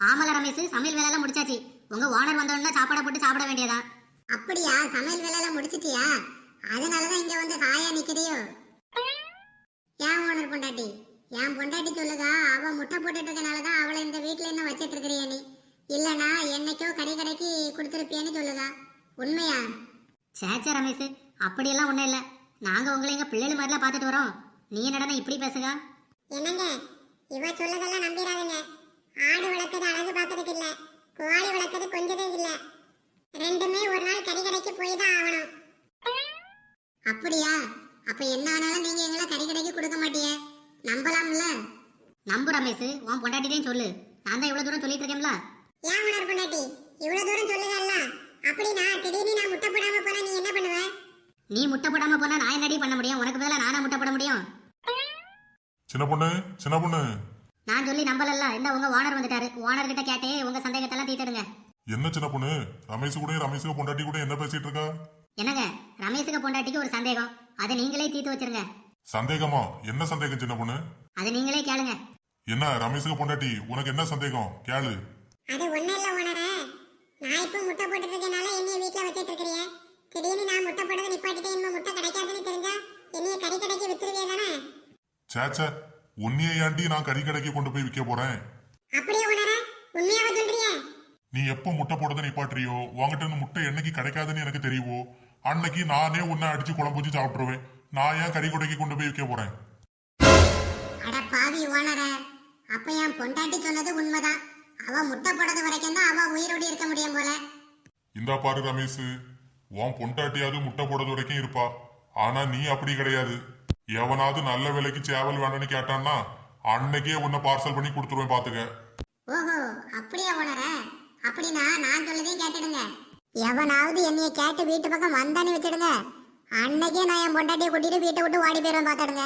ஆமல ரமேஷ், சமையல் வேலை எல்லாம் முடிச்சாச்சு. உங்க ஓனர் வந்தோடனே சாப்பாடை போட்டு சாப்பிட வேண்டியதா? அப்படியா? சமையல் வேலை எல்லாம் முடிச்சிட்டியா? அதனாலதான் இங்க வந்து காயா நிக்கிறியோ? ஏன் ஓனர் பொண்டாட்டி? என் பொண்டாட்டி சொல்லுதா, அவ முட்டை போட்டுட்டு இருக்கனாலதான் அவளை இந்த வீட்டுல என்ன வச்சிட்டு இருக்கிறியா நீ? இல்லனா என்னைக்கோ கடைக்கு கொடுத்துருப்பியான்னு சொல்லுதா. உண்மையா? சேச்சா ரமேஷ், அப்படியெல்லாம் ஒண்ணும் இல்ல. நாங்க உங்களை எங்க பிள்ளைகள் மாதிரிலாம் பார்த்துட்டு வரோம். நீ என்னடா இப்படி பேசுக? என்னங்க, இவ சொல்லதெல்லாம் நம்பிடாதீங்க. ஆடு வளர்க்கறது அழகு பார்க்கறதுக்கு இல்ல, கோழி வளர்க்கறது கொஞ்சதே இல்ல. ரெண்டுமே ஒரு நாள் கடைக்கு போய் தான் ஆகணும். அப்படியா? அப்ப என்ன ஆனாலும் நீங்க எங்களை கடைக்கு கொடுக்க மாட்டீங்க, நம்பலாம்ல? நம்பு ரமேஷ், உன் பொண்டாட்டிட்டையும் சொல்லு. நான் தான் இவ்வளவு தூரம் சொல்லிட்டு இருக்கேன்ல. ஏன் உணர் பொண்டாட்டி இவ்வளவு தூரம் சொல்லுதல்ல? அப்படின்னா திடீர்னு நான் முட்டை போடாம போனா நீ என்ன பண்ணுவ? நீ முட்டை போடாம போனா நான் என்னடி பண்ண முடியும்? உனக்கு பதிலா நானா முட்டை போட முடியும்? சின்ன பொண்ணு, சின்ன பொண்ணு, நான் சொல்லி நம்பலல்ல. இந்த உங்க ஓனர் வந்துட்டாரு. ஓனர் கிட்ட கேட்டே உங்க சந்தேகத்தை எல்லாம் தீர்த்துடுங்க. என்ன சின்ன பொண்ணு, ரமேஷுக்கு பொண்டாட்டி கூட என்ன பேசிட்டு இருக்கா? என்னங்க, ரமேஷுக்கு பொண்டாட்டிக்கு ஒரு சந்தேகம், அதை நீங்களே தீர்த்து வச்சிருங்க. சந்தேகமா? என்ன சந்தேகம் சின்ன பொண்ணு? அதை நீங்களே கேளுங்க. என்ன ரமேஷுக்கு பொண்டாட்டி, உனக்கு என்ன சந்தேகம்? கேளு. அது ஒண்ணு இல்ல ஓனரே, நான் இப்ப முட்டை போட்டுட்டு இருக்கனால என்னைய வீட்ல வச்சிட்டு இருக்கறியே. திடீர்னு நான் முட்டை போடுறத நிப்பாட்டிட்டு இன்னும் முட்டை கிடைக்காதுன்னு தெரிஞ்சா என்னைய கடைக்கு வித்துருவியே தானே? சேச்சே, உன்னைய ஏண்டி நான் கறிக்கடைக்கு கொண்டு போய் விற்க போறேன்? அப்படியே ஓனரே, உண்மையாவா சொல்றியே? நீ எப்ப முட்டை போடுறத நிப்பாட்டுறியோ, உங்ககிட்ட இருந்து முட்டை என்னைக்கு கிடைக்காதுன்னு எனக்கு தெரியுவோ, அன்னைக்கு நானே உன்னை அடிச்சு குழம்பு வச்சு சாப்பிட்டுருவேன். நான் ஏன் கறிக்கடைக்கு கொண்டு போய் விற்க போறேன்? அட பாவி ஓனரே, அப்ப என் பொண்டாட்டி சொன்னது உண்மைதான். அவ முட்டை போடுறது வரைக்கும் தான் அவ உயிரோடு இருக்க முடியும் போல. இந்தா பாரு ரமேஷ், உன் பொண்டாட்டியாவது முட்டை போடுறது வரைக்கும் இருப்பா. ஆனா நீ அப்படி கிடையாது. எவனாவது நல்ல விலைக்கு சேவல் வேணும்னு கேட்டான்னா அன்னைக்கே உன்னை பார்சல் பண்ணி கொடுத்துருவேன் பாத்துக்க. ஓஹோ, அப்படியே ஓனரே? அப்படின்னா நான் சொல்லதையும் கேட்டுடுங்க. எவனாவது என்னைய கேட்டு வீட்டு பக்கம் வந்தானே வச்சிடுங்க, அன்னைக்கே நான் என் பொண்டாட்டியை கூட்டிட்டு வீட்டை விட்டு ஓடி போயிருவேன் பாத்துடுங்க.